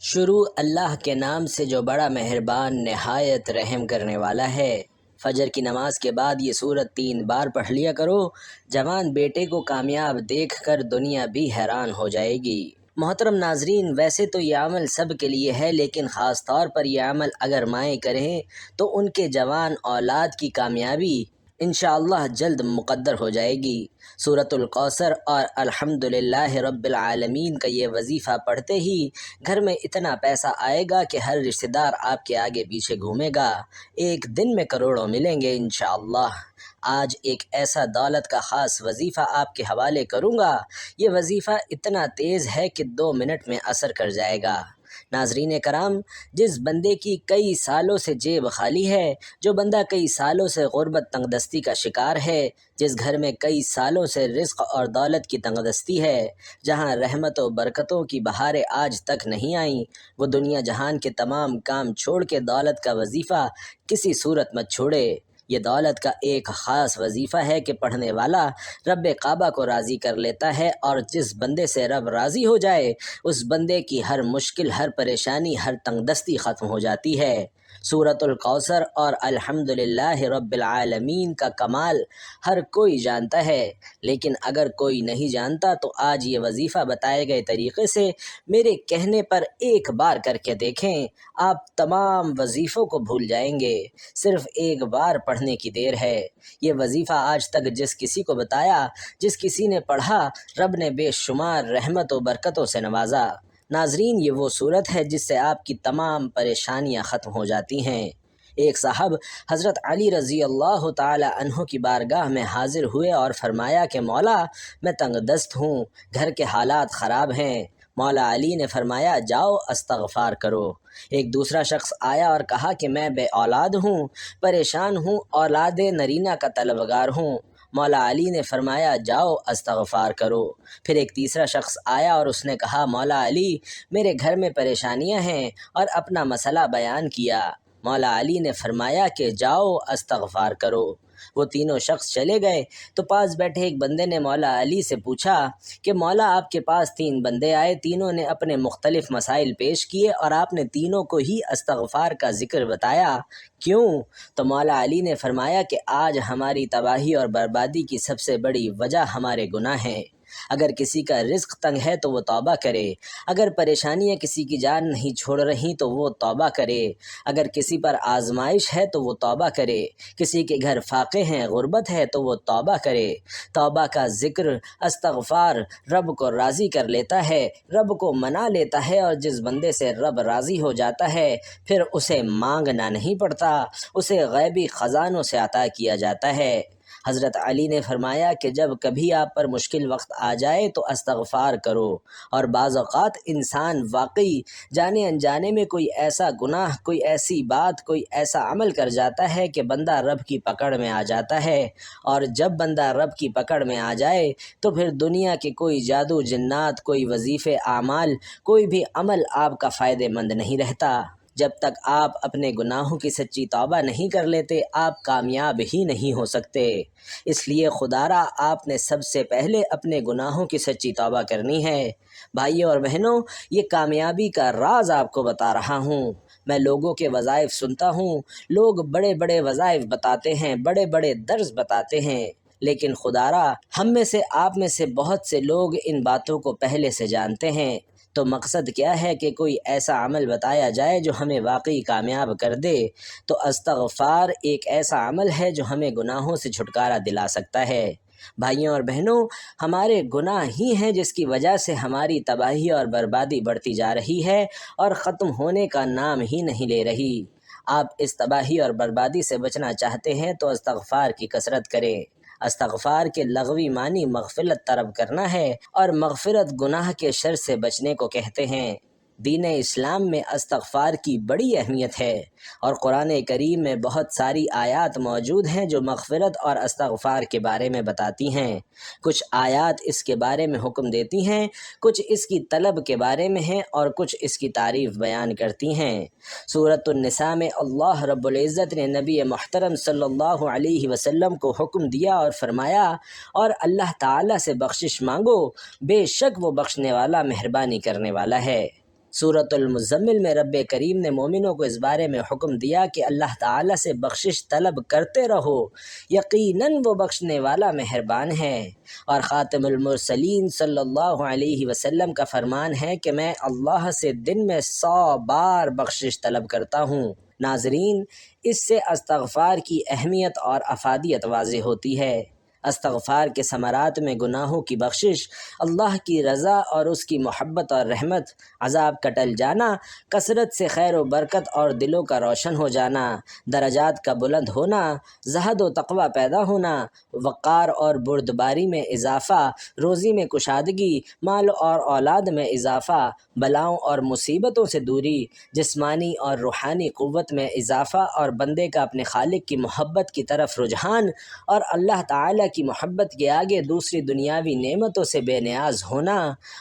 شروع اللہ کے نام سے جو بڑا مہربان نہایت رحم کرنے والا ہے۔ فجر کی نماز کے بعد یہ سورت 3 بار پڑھ لیا کرو، جوان بیٹے کو کامیاب دیکھ کر دنیا بھی حیران ہو جائے گی۔ محترم ناظرین، ویسے تو یہ عمل سب کے لیے ہے، لیکن خاص طور پر یہ عمل اگر مائیں کریں تو ان کے جوان اولاد کی کامیابی انشاءاللہ جلد مقدر ہو جائے گی۔ سورۃ الکوثر اور الحمدللہ رب العالمین کا یہ وظیفہ پڑھتے ہی گھر میں اتنا پیسہ آئے گا کہ ہر رشتہ دار آپ کے آگے پیچھے گھومے گا، ایک دن میں کروڑوں ملیں گے انشاءاللہ۔ آج ایک ایسا دولت کا خاص وظیفہ آپ کے حوالے کروں گا، یہ وظیفہ اتنا تیز ہے کہ 2 منٹ میں اثر کر جائے گا۔ ناظرین کرام، جس بندے کی کئی سالوں سے جیب خالی ہے، جو بندہ کئی سالوں سے غربت تنگ دستی کا شکار ہے، جس گھر میں کئی سالوں سے رزق اور دولت کی تنگ دستی ہے، جہاں رحمت و برکتوں کی بہاریں آج تک نہیں آئیں، وہ دنیا جہان کے تمام کام چھوڑ کے دولت کا وظیفہ کسی صورت مت چھوڑے۔ یہ دولت کا ایک خاص وظیفہ ہے کہ پڑھنے والا رب کعبہ کو راضی کر لیتا ہے، اور جس بندے سے رب راضی ہو جائے اس بندے کی ہر مشکل، ہر پریشانی، ہر تنگ دستی ختم ہو جاتی ہے۔ سورۃ الکوثر اور الحمدللہ رب العالمین کا کمال ہر کوئی جانتا ہے، لیکن اگر کوئی نہیں جانتا تو آج یہ وظیفہ بتائے گئے طریقے سے میرے کہنے پر ایک بار کر کے دیکھیں، آپ تمام وظیفوں کو بھول جائیں گے۔ صرف ایک بار پڑھنے کی دیر ہے۔ یہ وظیفہ آج تک جس کسی کو بتایا، جس کسی نے پڑھا، رب نے بے شمار رحمت و برکتوں سے نوازا۔ ناظرین، یہ وہ صورت ہے جس سے آپ کی تمام پریشانیاں ختم ہو جاتی ہیں۔ ایک صاحب حضرت علی رضی اللہ تعالی عنہ کی بارگاہ میں حاضر ہوئے اور فرمایا کہ مولا، میں تنگ دست ہوں، گھر کے حالات خراب ہیں۔ مولا علی نے فرمایا، جاؤ استغفار کرو۔ ایک دوسرا شخص آیا اور کہا کہ میں بے اولاد ہوں، پریشان ہوں، اولاد نرینہ کا طلبگار ہوں۔ مولا علی نے فرمایا، جاؤ استغفار کرو۔ پھر ایک تیسرا شخص آیا اور اس نے کہا، مولا علی، میرے گھر میں پریشانیاں ہیں، اور اپنا مسئلہ بیان کیا۔ مولا علی نے فرمایا کہ جاؤ استغفار کرو۔ وہ تینوں شخص چلے گئے تو پاس بیٹھے ایک بندے نے مولا علی سے پوچھا کہ مولا، آپ کے پاس 3 بندے آئے، تینوں نے اپنے مختلف مسائل پیش کیے اور آپ نے تینوں کو ہی استغفار کا ذکر بتایا، کیوں؟ تو مولا علی نے فرمایا کہ آج ہماری تباہی اور بربادی کی سب سے بڑی وجہ ہمارے گناہ ہیں۔ اگر کسی کا رزق تنگ ہے تو وہ توبہ کرے، اگر پریشانیاں کسی کی جان نہیں چھوڑ رہی تو وہ توبہ کرے، اگر کسی پر آزمائش ہے تو وہ توبہ کرے، کسی کے گھر فاقے ہیں، غربت ہے تو وہ توبہ کرے۔ توبہ کا ذکر، استغفار رب کو راضی کر لیتا ہے، رب کو منا لیتا ہے، اور جس بندے سے رب راضی ہو جاتا ہے پھر اسے مانگنا نہیں پڑتا، اسے غیبی خزانوں سے عطا کیا جاتا ہے۔ حضرت علی نے فرمایا کہ جب کبھی آپ پر مشکل وقت آ جائے تو استغفار کرو، اور بعض اوقات انسان واقعی جانے انجانے میں کوئی ایسا گناہ، کوئی ایسی بات، کوئی ایسا عمل کر جاتا ہے کہ بندہ رب کی پکڑ میں آ جاتا ہے، اور جب بندہ رب کی پکڑ میں آ جائے تو پھر دنیا کے کوئی جادو جنات، کوئی وظیفے اعمال، کوئی بھی عمل آپ کا فائدہ مند نہیں رہتا۔ جب تک آپ اپنے گناہوں کی سچی توبہ نہیں کر لیتے، آپ کامیاب ہی نہیں ہو سکتے۔ اس لیے خدارا آپ نے سب سے پہلے اپنے گناہوں کی سچی توبہ کرنی ہے۔ بھائیوں اور بہنوں، یہ کامیابی کا راز آپ کو بتا رہا ہوں۔ میں لوگوں کے وظائف سنتا ہوں، لوگ بڑے بڑے وظائف بتاتے ہیں، بڑے بڑے درس بتاتے ہیں، لیکن خدارا ہم میں سے، آپ میں سے بہت سے لوگ ان باتوں کو پہلے سے جانتے ہیں۔ تو مقصد کیا ہے کہ کوئی ایسا عمل بتایا جائے جو ہمیں واقعی کامیاب کر دے۔ تو استغفار ایک ایسا عمل ہے جو ہمیں گناہوں سے چھٹکارا دلا سکتا ہے۔ بھائیوں اور بہنوں، ہمارے گناہ ہی ہیں جس کی وجہ سے ہماری تباہی اور بربادی بڑھتی جا رہی ہے اور ختم ہونے کا نام ہی نہیں لے رہی۔ آپ اس تباہی اور بربادی سے بچنا چاہتے ہیں تو استغفار کی کثرت کریں۔ استغفار کے لغوی معنی مغفرت طلب کرنا ہے، اور مغفرت گناہ کے شر سے بچنے کو کہتے ہیں۔ دین اسلام میں استغفار کی بڑی اہمیت ہے، اور قرآن کریم میں بہت ساری آیات موجود ہیں جو مغفرت اور استغفار کے بارے میں بتاتی ہیں۔ کچھ آیات اس کے بارے میں حکم دیتی ہیں، کچھ اس کی طلب کے بارے میں ہیں، اور کچھ اس کی تعریف بیان کرتی ہیں۔ سورۃ النساء میں اللہ رب العزت نے نبی محترم صلی اللہ علیہ وسلم کو حکم دیا اور فرمایا، اور اللہ تعالیٰ سے بخشش مانگو، بے شک وہ بخشنے والا، مہربانی کرنے والا ہے۔ سورۃ المزمل میں رب کریم نے مومنوں کو اس بارے میں حکم دیا کہ اللہ تعالیٰ سے بخشش طلب کرتے رہو، یقیناً وہ بخشنے والا مہربان ہے۔ اور خاتم المرسلین صلی اللہ علیہ وسلم کا فرمان ہے کہ میں اللہ سے دن میں 100 بار بخشش طلب کرتا ہوں۔ ناظرین، اس سے استغفار کی اہمیت اور افادیت واضح ہوتی ہے۔ استغفار کے ثمرات میں گناہوں کی بخشش، اللہ کی رضا اور اس کی محبت اور رحمت، عذاب کا ٹل جانا، کثرت سے خیر و برکت اور دلوں کا روشن ہو جانا، درجات کا بلند ہونا، زہد و تقوی پیدا ہونا، وقار اور بردباری میں اضافہ، روزی میں کشادگی، مال اور اولاد میں اضافہ، بلاؤں اور مصیبتوں سے دوری، جسمانی اور روحانی قوت میں اضافہ اور بندے کا اپنے خالق کی محبت کی طرف رجحان، اور اللہ تعالیٰ کی محبت کے آگے دوسری دنیاوی نعمتوں سے بے نیاز ہونا،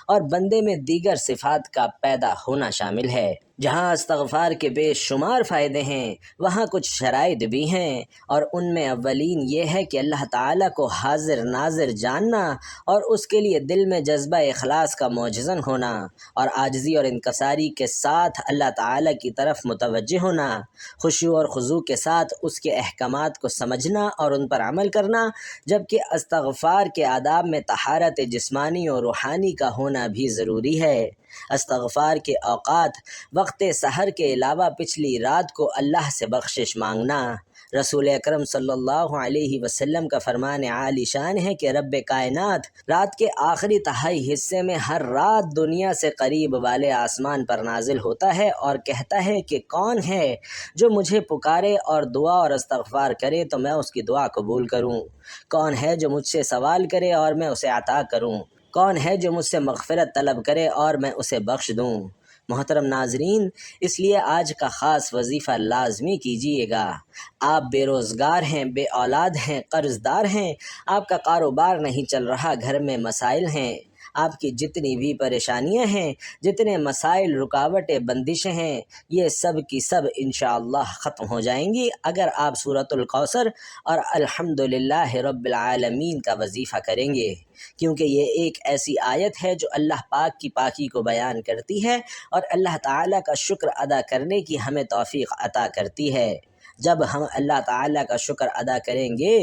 اور بندے میں دیگر صفات کا پیدا ہونا شامل ہے۔ جہاں استغفار کے بے شمار فائدے ہیں، وہاں کچھ شرائط بھی ہیں، اور ان میں اولین یہ ہے کہ اللہ تعالیٰ کو حاضر ناظر جاننا اور اس کے لیے دل میں جذبہ اخلاص کا موجزن ہونا، اور عاجزی اور انکساری کے ساتھ اللہ تعالیٰ کی طرف متوجہ ہونا، خشوع اور خضوع کے ساتھ اس کے احکامات کو سمجھنا اور ان پر عمل کرنا، جبکہ استغفار کے آداب میں طہارت جسمانی اور روحانی کا ہونا بھی ضروری ہے۔ استغفار کے اوقات، وقت سحر کے علاوہ پچھلی رات کو اللہ سے بخشش مانگنا۔ رسول اکرم صلی اللہ علیہ وسلم کا فرمان عالی شان ہے کہ رب کائنات رات کے آخری تہائی حصے میں ہر رات دنیا سے قریب والے آسمان پر نازل ہوتا ہے اور کہتا ہے کہ کون ہے جو مجھے پکارے اور دعا اور استغفار کرے تو میں اس کی دعا قبول کروں، کون ہے جو مجھ سے سوال کرے اور میں اسے عطا کروں، کون ہے جو مجھ سے مغفرت طلب کرے اور میں اسے بخش دوں۔ محترم ناظرین، اس لیے آج کا خاص وظیفہ لازمی کیجیے گا۔ آپ بے روزگار ہیں، بے اولاد ہیں، قرض دار ہیں، آپ کا کاروبار نہیں چل رہا، گھر میں مسائل ہیں، آپ کی جتنی بھی پریشانیاں ہیں، جتنے مسائل، رکاوٹیں، بندشیں ہیں، یہ سب کی سب انشاءاللہ ختم ہو جائیں گی اگر آپ سورۃ الکوثر اور الحمدللہ رب العالمین کا وظیفہ کریں گے، کیونکہ یہ ایک ایسی آیت ہے جو اللہ پاک کی پاکی کو بیان کرتی ہے اور اللہ تعالیٰ کا شکر ادا کرنے کی ہمیں توفیق عطا کرتی ہے۔ جب ہم اللہ تعالیٰ کا شکر ادا کریں گے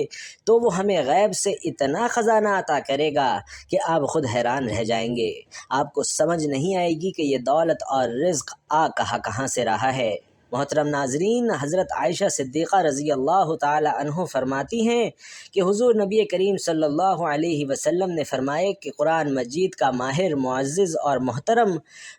تو وہ ہمیں غیب سے اتنا خزانہ عطا کرے گا کہ آپ خود حیران رہ جائیں گے۔ آپ کو سمجھ نہیں آئے گی کہ یہ دولت اور رزق کہاں سے رہا ہے۔ محترم ناظرین، حضرت عائشہ صدیقہ رضی اللہ تعالی عنہ فرماتی ہیں کہ حضور نبی کریم صلی اللہ علیہ وسلم نے فرمایا کہ قرآن مجید کا ماہر، معزز اور محترم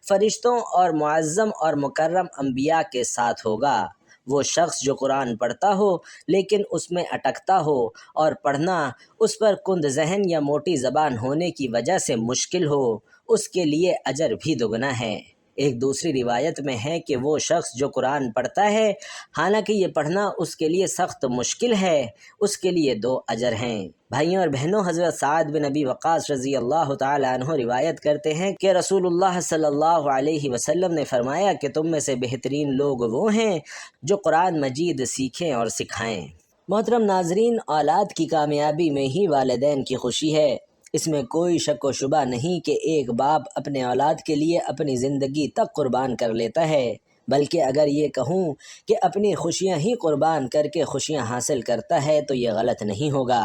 فرشتوں اور معظم اور مکرم انبیاء کے ساتھ ہوگا۔ وہ شخص جو قرآن پڑھتا ہو لیکن اس میں اٹکتا ہو اور پڑھنا اس پر کند ذہن یا موٹی زبان ہونے کی وجہ سے مشکل ہو، اس کے لیے اجر بھی دگنا ہے۔ ایک دوسری روایت میں ہے کہ وہ شخص جو قرآن پڑھتا ہے حالانکہ یہ پڑھنا اس کے لیے سخت مشکل ہے، اس کے لیے 2 اجر ہیں۔ بھائیوں اور بہنوں، حضرت سعد بن ابی وقاص رضی اللہ تعالی عنہ روایت کرتے ہیں کہ رسول اللہ صلی اللہ علیہ وسلم نے فرمایا کہ تم میں سے بہترین لوگ وہ ہیں جو قرآن مجید سیکھیں اور سکھائیں۔ محترم ناظرین، اولاد کی کامیابی میں ہی والدین کی خوشی ہے۔ اس میں کوئی شک و شبہ نہیں کہ ایک باپ اپنے اولاد کے لیے اپنی زندگی تک قربان کر لیتا ہے، بلکہ اگر یہ کہوں کہ اپنی خوشیاں ہی قربان کر کے خوشیاں حاصل کرتا ہے تو یہ غلط نہیں ہوگا۔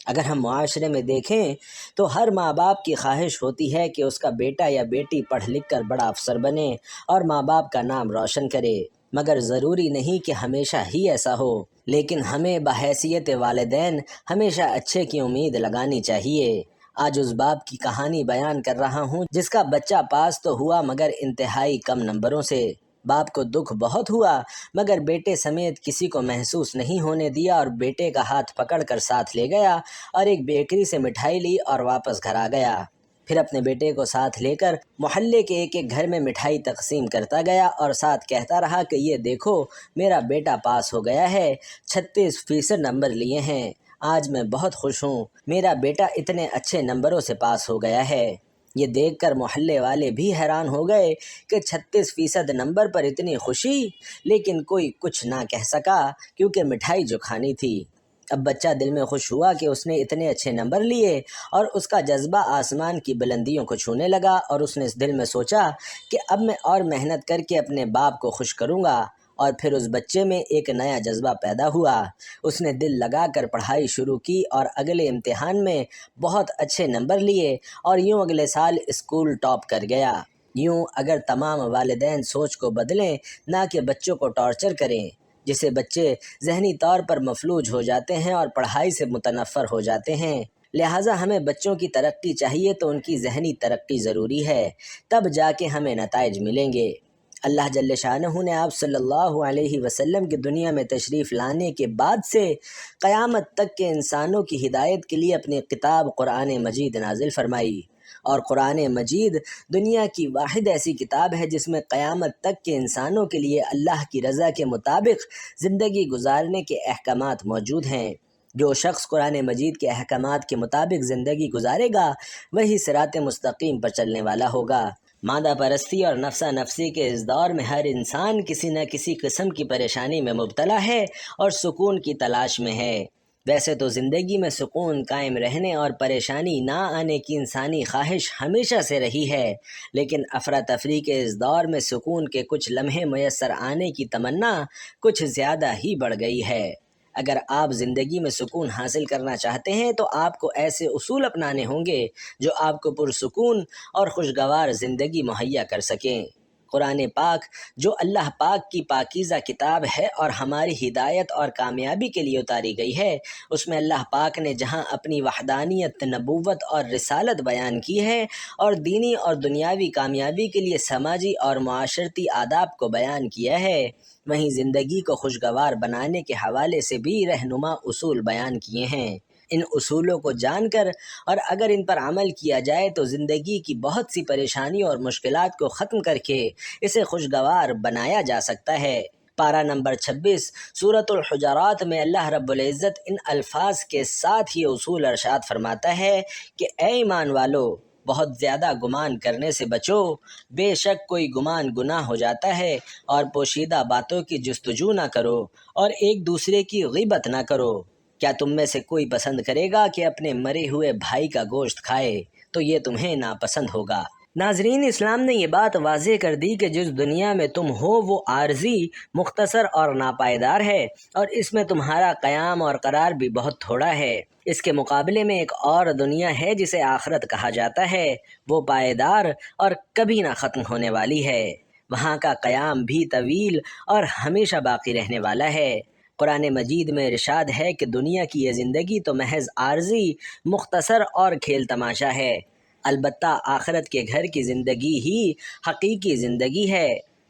اگر ہم معاشرے میں دیکھیں تو ہر ماں باپ کی خواہش ہوتی ہے کہ اس کا بیٹا یا بیٹی پڑھ لکھ کر بڑا افسر بنے اور ماں باپ کا نام روشن کرے، مگر ضروری نہیں کہ ہمیشہ ہی ایسا ہو، لیکن ہمیں بحیثیت والدین ہمیشہ اچھے کی امید لگانی چاہیے۔ آج اس باپ کی کہانی بیان کر رہا ہوں جس کا بچہ پاس تو ہوا مگر انتہائی کم نمبروں سے۔ باپ کو دکھ بہت ہوا مگر بیٹے سمیت کسی کو محسوس نہیں ہونے دیا اور بیٹے کا ہاتھ پکڑ کر ساتھ لے گیا اور ایک بیکری سے مٹھائی لی اور واپس گھر آ گیا۔ پھر اپنے بیٹے کو ساتھ لے کر محلے کے ایک ایک گھر میں مٹھائی تقسیم کرتا گیا اور ساتھ کہتا رہا کہ یہ دیکھو میرا بیٹا پاس ہو گیا ہے، 36% نمبر لیے ہیں، آج میں بہت خوش ہوں، میرا بیٹا اتنے اچھے نمبروں سے پاس ہو گیا ہے۔ یہ دیکھ کر محلے والے بھی حیران ہو گئے کہ 36% نمبر پر اتنی خوشی، لیکن کوئی کچھ نہ کہہ سکا کیونکہ مٹھائی جو کھانی تھی۔ اب بچہ دل میں خوش ہوا کہ اس نے اتنے اچھے نمبر لیے اور اس کا جذبہ آسمان کی بلندیوں کو چھونے لگا، اور اس نے اس دل میں سوچا کہ اب میں اور محنت کر کے اپنے باپ کو خوش کروں گا، اور پھر اس بچے میں ایک نیا جذبہ پیدا ہوا۔ اس نے دل لگا کر پڑھائی شروع کی اور اگلے امتحان میں بہت اچھے نمبر لیے اور یوں اگلے سال اسکول ٹاپ کر گیا۔ یوں اگر تمام والدین سوچ کو بدلیں، نہ کہ بچوں کو ٹارچر کریں، جسے بچے ذہنی طور پر مفلوج ہو جاتے ہیں اور پڑھائی سے متنفر ہو جاتے ہیں۔ لہٰذا ہمیں بچوں کی ترقی چاہیے تو ان کی ذہنی ترقی ضروری ہے، تب جا کے ہمیں نتائج ملیں گے۔ اللہ جل شانہ نے آپ صلی اللہ علیہ وسلم کی دنیا میں تشریف لانے کے بعد سے قیامت تک کے انسانوں کی ہدایت کے لیے اپنی کتاب قرآن مجید نازل فرمائی، اور قرآن مجید دنیا کی واحد ایسی کتاب ہے جس میں قیامت تک کے انسانوں کے لیے اللہ کی رضا کے مطابق زندگی گزارنے کے احکامات موجود ہیں۔ جو شخص قرآن مجید کے احکامات کے مطابق زندگی گزارے گا وہی صراط مستقیم پر چلنے والا ہوگا۔ مادہ پرستی اور نفسا نفسی کے اس دور میں ہر انسان کسی نہ کسی قسم کی پریشانی میں مبتلا ہے اور سکون کی تلاش میں ہے۔ ویسے تو زندگی میں سکون قائم رہنے اور پریشانی نہ آنے کی انسانی خواہش ہمیشہ سے رہی ہے، لیکن افراتفری کے اس دور میں سکون کے کچھ لمحے میسر آنے کی تمنا کچھ زیادہ ہی بڑھ گئی ہے۔ اگر آپ زندگی میں سکون حاصل کرنا چاہتے ہیں تو آپ کو ایسے اصول اپنانے ہوں گے جو آپ کو پرسکون اور خوشگوار زندگی مہیا کر سکیں۔ قرآن پاک جو اللہ پاک کی پاکیزہ کتاب ہے اور ہماری ہدایت اور کامیابی کے لیے اتاری گئی ہے، اس میں اللہ پاک نے جہاں اپنی وحدانیت، نبوت اور رسالت بیان کی ہے اور دینی اور دنیاوی کامیابی کے لیے سماجی اور معاشرتی آداب کو بیان کیا ہے، وہیں زندگی کو خوشگوار بنانے کے حوالے سے بھی رہنما اصول بیان کیے ہیں۔ ان اصولوں کو جان کر اور اگر ان پر عمل کیا جائے تو زندگی کی بہت سی پریشانیوں اور مشکلات کو ختم کر کے اسے خوشگوار بنایا جا سکتا ہے۔ پارہ نمبر 26 سورۃ الحجرات میں اللہ رب العزت ان الفاظ کے ساتھ یہ اصول ارشاد فرماتا ہے کہ اے ایمان والو، بہت زیادہ گمان کرنے سے بچو، بے شک کوئی گمان گناہ ہو جاتا ہے، اور پوشیدہ باتوں کی جستجو نہ کرو اور ایک دوسرے کی غیبت نہ کرو۔ کیا تم میں سے کوئی پسند کرے گا کہ اپنے مرے ہوئے بھائی کا گوشت کھائے؟ تو یہ تمہیں ناپسند ہوگا۔ ناظرین، اسلام نے یہ بات واضح کر دی کہ جس دنیا میں تم ہو وہ عارضی، مختصر اور ناپائیدار ہے، اور اس میں تمہارا قیام اور قرار بھی بہت تھوڑا ہے۔ اس کے مقابلے میں ایک اور دنیا ہے جسے آخرت کہا جاتا ہے، وہ پائیدار اور کبھی نہ ختم ہونے والی ہے۔ وہاں کا قیام بھی طویل اور ہمیشہ باقی رہنے والا ہے۔ قرآن مجید میں ارشاد ہے کہ دنیا کی یہ زندگی تو محض عارضی، مختصر اور کھیل تماشا ہے، البتہ آخرت کے گھر کی زندگی ہی حقیقی زندگی ہے،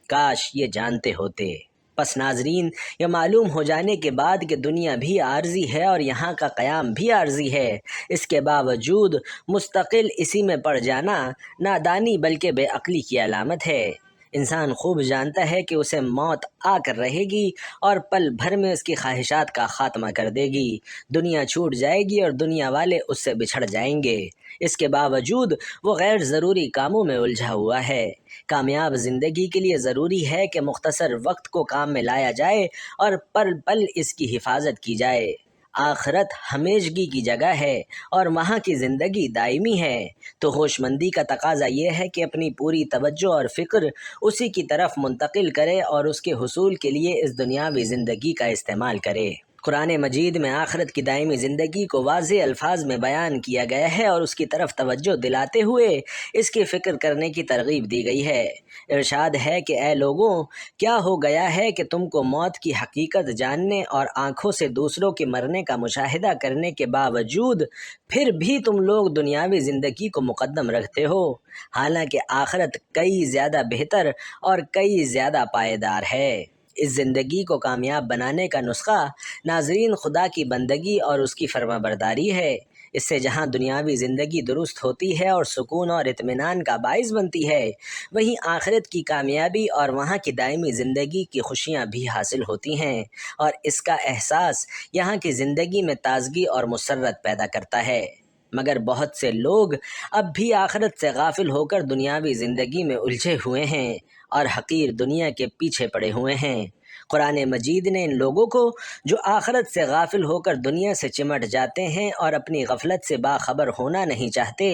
کاش یہ جانتے ہوتے۔ پس ناظرین، یہ معلوم ہو جانے کے بعد کہ دنیا بھی عارضی ہے اور یہاں کا قیام بھی عارضی ہے، اس کے باوجود مستقل اسی میں پڑ جانا نادانی بلکہ بے عقلی کی علامت ہے۔ انسان خوب جانتا ہے کہ اسے موت آ کر رہے گی اور پل بھر میں اس کی خواہشات کا خاتمہ کر دے گی، دنیا چھوٹ جائے گی اور دنیا والے اس سے بچھڑ جائیں گے۔ اس کے باوجود وہ غیر ضروری کاموں میں الجھا ہوا ہے۔ کامیاب زندگی کے لیے ضروری ہے کہ مختصر وقت کو کام میں لایا جائے اور پل پل اس کی حفاظت کی جائے۔ آخرت ہمیشگی کی جگہ ہے اور وہاں کی زندگی دائمی ہے، تو ہوش مندی کا تقاضا یہ ہے کہ اپنی پوری توجہ اور فکر اسی کی طرف منتقل کرے اور اس کے حصول کے لیے اس دنیاوی زندگی کا استعمال کرے۔ قرآن مجید میں آخرت کی دائمی زندگی کو واضح الفاظ میں بیان کیا گیا ہے اور اس کی طرف توجہ دلاتے ہوئے اس کی فکر کرنے کی ترغیب دی گئی ہے۔ ارشاد ہے کہ اے لوگوں، کیا ہو گیا ہے کہ تم کو موت کی حقیقت جاننے اور آنکھوں سے دوسروں کے مرنے کا مشاہدہ کرنے کے باوجود پھر بھی تم لوگ دنیاوی زندگی کو مقدم رکھتے ہو، حالانکہ آخرت کئی زیادہ بہتر اور کئی زیادہ پائیدار ہے۔ اس زندگی کو کامیاب بنانے کا نسخہ ناظرین خدا کی بندگی اور اس کی فرما برداری ہے۔ اس سے جہاں دنیاوی زندگی درست ہوتی ہے اور سکون اور اطمینان کا باعث بنتی ہے، وہیں آخرت کی کامیابی اور وہاں کی دائمی زندگی کی خوشیاں بھی حاصل ہوتی ہیں، اور اس کا احساس یہاں کی زندگی میں تازگی اور مسرت پیدا کرتا ہے۔ مگر بہت سے لوگ اب بھی آخرت سے غافل ہو کر دنیاوی زندگی میں الجھے ہوئے ہیں اور حقیر دنیا کے پیچھے پڑے ہوئے ہیں۔ قرآن مجید نے ان لوگوں کو جو آخرت سے غافل ہو کر دنیا سے چمٹ جاتے ہیں اور اپنی غفلت سے باخبر ہونا نہیں چاہتے،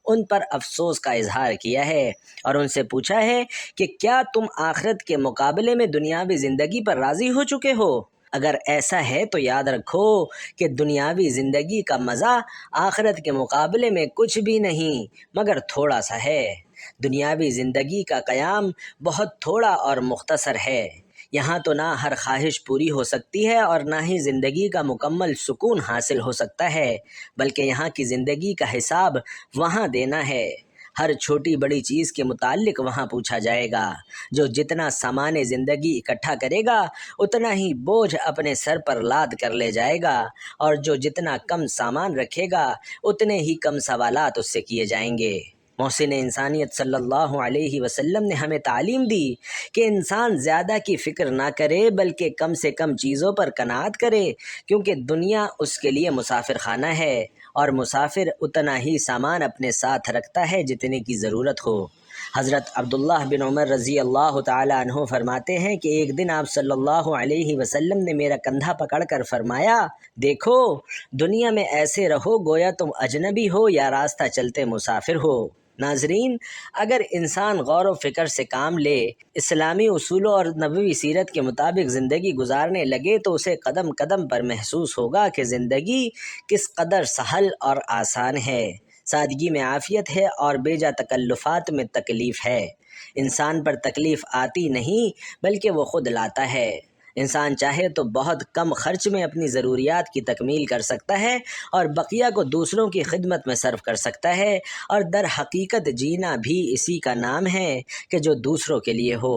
ان پر افسوس کا اظہار کیا ہے اور ان سے پوچھا ہے کہ کیا تم آخرت کے مقابلے میں دنیاوی زندگی پر راضی ہو چکے ہو؟ اگر ایسا ہے تو یاد رکھو کہ دنیاوی زندگی کا مزہ آخرت کے مقابلے میں کچھ بھی نہیں مگر تھوڑا سا ہے۔ دنیاوی زندگی کا قیام بہت تھوڑا اور مختصر ہے۔ یہاں تو نہ ہر خواہش پوری ہو سکتی ہے اور نہ ہی زندگی کا مکمل سکون حاصل ہو سکتا ہے، بلکہ یہاں کی زندگی کا حساب وہاں دینا ہے۔ ہر چھوٹی بڑی چیز کے متعلق وہاں پوچھا جائے گا۔ جو جتنا سامان زندگی اکٹھا کرے گا اتنا ہی بوجھ اپنے سر پر لاد کر لے جائے گا، اور جو جتنا کم سامان رکھے گا اتنے ہی کم سوالات اس سے کیے جائیں گے۔ محسن انسانیت صلی اللہ علیہ وسلم نے ہمیں تعلیم دی کہ انسان زیادہ کی فکر نہ کرے بلکہ کم سے کم چیزوں پر قناعت کرے، کیونکہ دنیا اس کے لیے مسافر خانہ ہے اور مسافر اتنا ہی سامان اپنے ساتھ رکھتا ہے جتنے کی ضرورت ہو۔ حضرت عبداللہ بن عمر رضی اللہ تعالیٰ عنہ فرماتے ہیں کہ ایک دن آپ صلی اللہ علیہ وسلم نے میرا کندھا پکڑ کر فرمایا، دیکھو دنیا میں ایسے رہو گویا تم اجنبی ہو یا راستہ چلتے مسافر ہو۔ ناظرین، اگر انسان غور و فکر سے کام لے، اسلامی اصولوں اور نبوی سیرت کے مطابق زندگی گزارنے لگے تو اسے قدم قدم پر محسوس ہوگا کہ زندگی کس قدر سہل اور آسان ہے، سادگی میں عافیت ہے اور بیجا تکلفات میں تکلیف ہے۔ انسان پر تکلیف آتی نہیں بلکہ وہ خود لاتا ہے۔ انسان چاہے تو بہت کم خرچ میں اپنی ضروریات کی تکمیل کر سکتا ہے اور بقیہ کو دوسروں کی خدمت میں صرف کر سکتا ہے، اور در حقیقت جینا بھی اسی کا نام ہے کہ جو دوسروں کے لیے ہو۔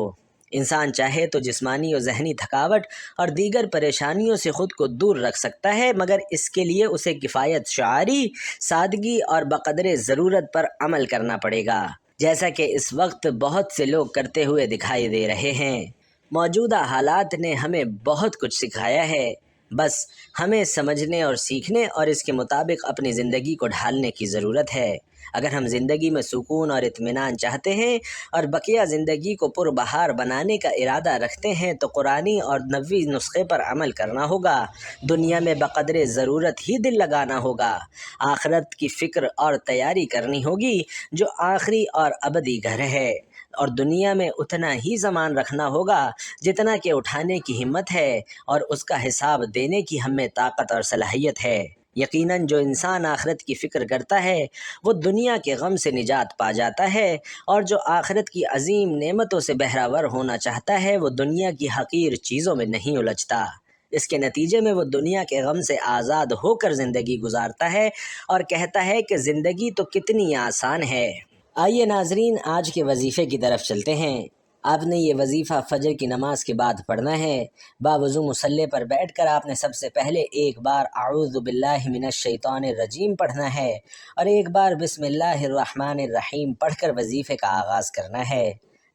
انسان چاہے تو جسمانی و ذہنی تھکاوٹ اور دیگر پریشانیوں سے خود کو دور رکھ سکتا ہے، مگر اس کے لیے اسے کفایت شعاری، سادگی اور بقدر ضرورت پر عمل کرنا پڑے گا، جیسا کہ اس وقت بہت سے لوگ کرتے ہوئے دکھائی دے رہے ہیں۔ موجودہ حالات نے ہمیں بہت کچھ سکھایا ہے، بس ہمیں سمجھنے اور سیکھنے اور اس کے مطابق اپنی زندگی کو ڈھالنے کی ضرورت ہے۔ اگر ہم زندگی میں سکون اور اطمینان چاہتے ہیں اور بقیہ زندگی کو پربہار بنانے کا ارادہ رکھتے ہیں تو قرآنی اور نبوی نسخے پر عمل کرنا ہوگا۔ دنیا میں بقدر ضرورت ہی دل لگانا ہوگا، آخرت کی فکر اور تیاری کرنی ہوگی جو آخری اور ابدی گھر ہے، اور دنیا میں اتنا ہی سامان رکھنا ہوگا جتنا کہ اٹھانے کی ہمت ہے اور اس کا حساب دینے کی ہم میں طاقت اور صلاحیت ہے۔ یقیناً جو انسان آخرت کی فکر کرتا ہے وہ دنیا کے غم سے نجات پا جاتا ہے، اور جو آخرت کی عظیم نعمتوں سے بہرہ ور ہونا چاہتا ہے وہ دنیا کی حقیر چیزوں میں نہیں الجھتا۔ اس کے نتیجے میں وہ دنیا کے غم سے آزاد ہو کر زندگی گزارتا ہے اور کہتا ہے کہ زندگی تو کتنی آسان ہے۔ آئیے ناظرین، آج کے وظیفے کی طرف چلتے ہیں۔ آپ نے یہ وظیفہ فجر کی نماز کے بعد پڑھنا ہے۔ باوضو مصلی پر بیٹھ کر آپ نے سب سے پہلے ایک بار اعوذ باللہ من الشیطان الرجیم پڑھنا ہے اور ایک بار بسم اللہ الرحمن الرحیم پڑھ کر وظیفے کا آغاز کرنا ہے۔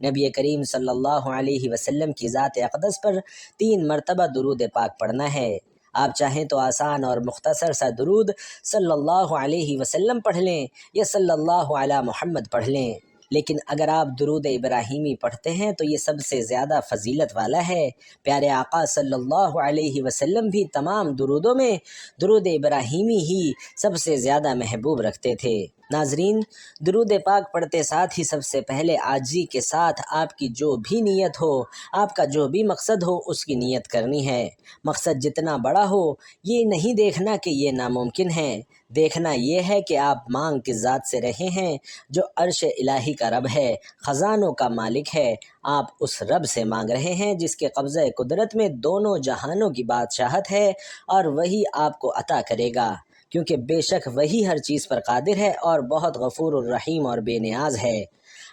نبی کریم صلی اللہ علیہ وسلم کی ذات اقدس پر 3 مرتبہ درود پاک پڑھنا ہے۔ آپ چاہیں تو آسان اور مختصر سا درود صلی اللہ علیہ وسلم پڑھ لیں یا صلی اللہ علی محمد پڑھ لیں، لیکن اگر آپ درود ابراہیمی پڑھتے ہیں تو یہ سب سے زیادہ فضیلت والا ہے۔ پیارے آقا صلی اللہ علیہ وسلم بھی تمام درودوں میں درود ابراہیمی ہی سب سے زیادہ محبوب رکھتے تھے۔ ناظرین، درود پاک پڑھتے ساتھ ہی سب سے پہلے عاجزی کے ساتھ آپ کی جو بھی نیت ہو، آپ کا جو بھی مقصد ہو، اس کی نیت کرنی ہے۔ مقصد جتنا بڑا ہو، یہ نہیں دیکھنا کہ یہ ناممکن ہے، دیکھنا یہ ہے کہ آپ مانگ کس ذات سے رہے ہیں جو عرش الہی کا رب ہے، خزانوں کا مالک ہے۔ آپ اس رب سے مانگ رہے ہیں جس کے قبضہ قدرت میں دونوں جہانوں کی بادشاہت ہے، اور وہی آپ کو عطا کرے گا، کیونکہ بے شک وہی ہر چیز پر قادر ہے اور بہت غفور الرحیم اور بے نیاز ہے۔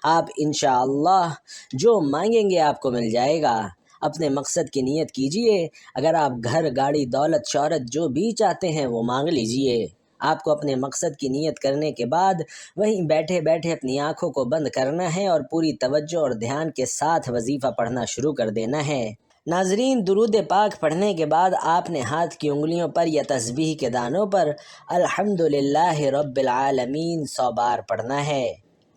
آپ انشاءاللہ جو مانگیں گے آپ کو مل جائے گا۔ اپنے مقصد کی نیت کیجئے۔ اگر آپ گھر، گاڑی، دولت، شہرت جو بھی چاہتے ہیں وہ مانگ لیجئے۔ آپ کو اپنے مقصد کی نیت کرنے کے بعد وہیں بیٹھے بیٹھے اپنی آنکھوں کو بند کرنا ہے اور پوری توجہ اور دھیان کے ساتھ وظیفہ پڑھنا شروع کر دینا ہے۔ ناظرین، درود پاک پڑھنے کے بعد آپ نے ہاتھ کی انگلیوں پر یا تسبیح کے دانوں پر الحمدللہ رب العالمین 100 بار پڑھنا ہے۔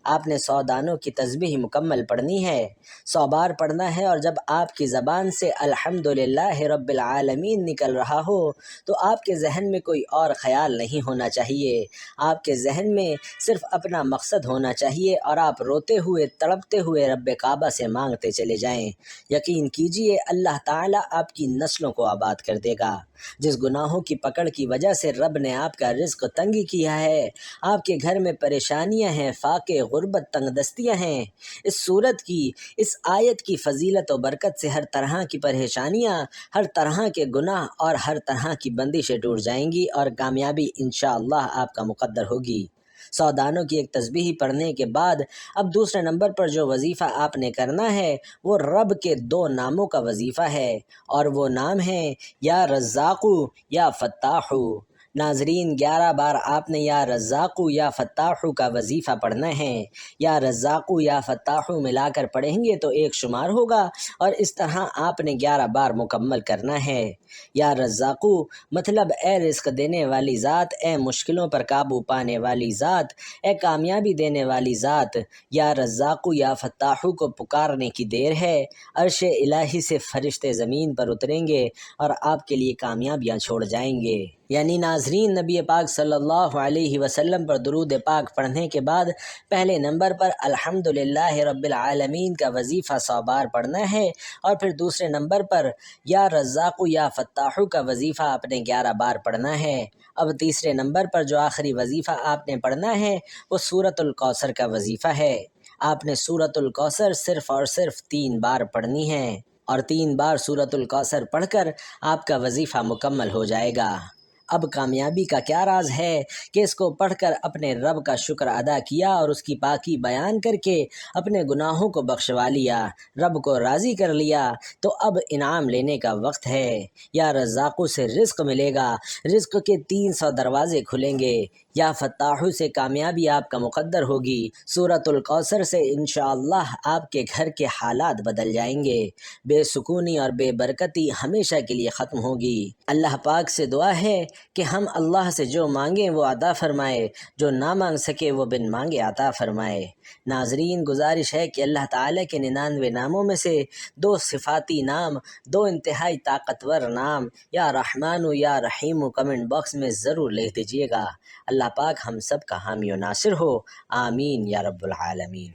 آپ نے 100 دانوں کی تسبیح مکمل پڑھنی ہے، 100 بار پڑھنا ہے، اور جب آپ کی زبان سے الحمدللہ رب العالمین نکل رہا ہو تو آپ کے ذہن میں کوئی اور خیال نہیں ہونا چاہیے، آپ کے ذہن میں صرف اپنا مقصد ہونا چاہیے اور آپ روتے ہوئے تڑپتے ہوئے رب کعبہ سے مانگتے چلے جائیں۔ یقین کیجئے اللہ تعالیٰ آپ کی نسلوں کو آباد کر دے گا۔ جس گناہوں کی پکڑ کی وجہ سے رب نے آپ کا رزق تنگی کیا ہے، آپ کے گھر میں پریشانیاں ہیں، فاقے، غربت، تنگ دستیاں ہیں، اس سورت کی، اس آیت کی فضیلت و برکت سے ہر طرح کی پریشانیاں، ہر طرح کے گناہ اور ہر طرح کی بندشیں ٹوٹ جائیں گی اور کامیابی انشاءاللہ آپ کا مقدر ہوگی۔ 100 دانوں کی ایک تسبیح پڑھنے کے بعد اب دوسرے نمبر پر جو وظیفہ آپ نے کرنا ہے وہ رب کے 2 ناموں کا وظیفہ ہے، اور وہ نام ہیں یا رزاقو یا فتاحو۔ ناظرین 11 بار آپ نے یا رزاقو یا فتاحو کا وظیفہ پڑھنا ہے۔ یا رزاقو یا فتاحو ملا کر پڑھیں گے تو 1 شمار ہوگا، اور اس طرح آپ نے 11 بار مکمل کرنا ہے۔ یا رزاقو مطلب اے رزق دینے والی ذات، اے مشکلوں پر قابو پانے والی ذات، اے کامیابی دینے والی ذات۔ یا رزاقو یا فتاحو کو پکارنے کی دیر ہے، عرش الہی سے فرشتے زمین پر اتریں گے اور آپ کے لیے کامیابیاں چھوڑ جائیں گے۔ یعنی ناظرین نبی پاک صلی اللہ علیہ وسلم پر درود پاک پڑھنے کے بعد پہلے نمبر پر الحمدللہ رب العالمین کا وظیفہ 100 بار پڑھنا ہے، اور پھر دوسرے نمبر پر یا رزاقو یا فتاحو کا وظیفہ آپ نے 11 بار پڑھنا ہے۔ اب تیسرے نمبر پر جو آخری وظیفہ آپ نے پڑھنا ہے وہ سورۃ الکوثر کا وظیفہ ہے۔ آپ نے سورۃ الکوثر صرف اور صرف 3 بار پڑھنی ہے، اور 3 بار سورۃ الکوثر پڑھ کر آپ کا وظیفہ مکمل ہو جائے گا۔ اب کامیابی کا کیا راز ہے کہ اس کو پڑھ کر اپنے رب کا شکر ادا کیا اور اس کی پاکی بیان کر کے اپنے گناہوں کو بخشوا لیا، رب کو راضی کر لیا، تو اب انعام لینے کا وقت ہے۔ یا رزاقو سے رزق ملے گا، رزق کے 300 دروازے کھلیں گے۔ یا فتاحو سے کامیابی آپ کا مقدر ہوگی۔ سورۃ الکوثر سے انشاءاللہ آپ کے گھر کے حالات بدل جائیں گے، بے سکونی اور بے برکتی ہمیشہ کے لیے ختم ہوگی۔ اللہ پاک سے دعا ہے کہ ہم اللہ سے جو مانگیں وہ عطا فرمائے، جو نہ مانگ سکے وہ بن مانگے عطا فرمائے۔ ناظرین گزارش ہے کہ اللہ تعالیٰ کے 99 ناموں میں سے 2 صفاتی نام، 2 انتہائی طاقتور نام یا رحمان و یا رحیم کمنٹ باکس میں ضرور لکھ دیجیے گا۔ اللہ پاک ہم سب کا حامی و ناصر ہو، آمین یا رب العالمین۔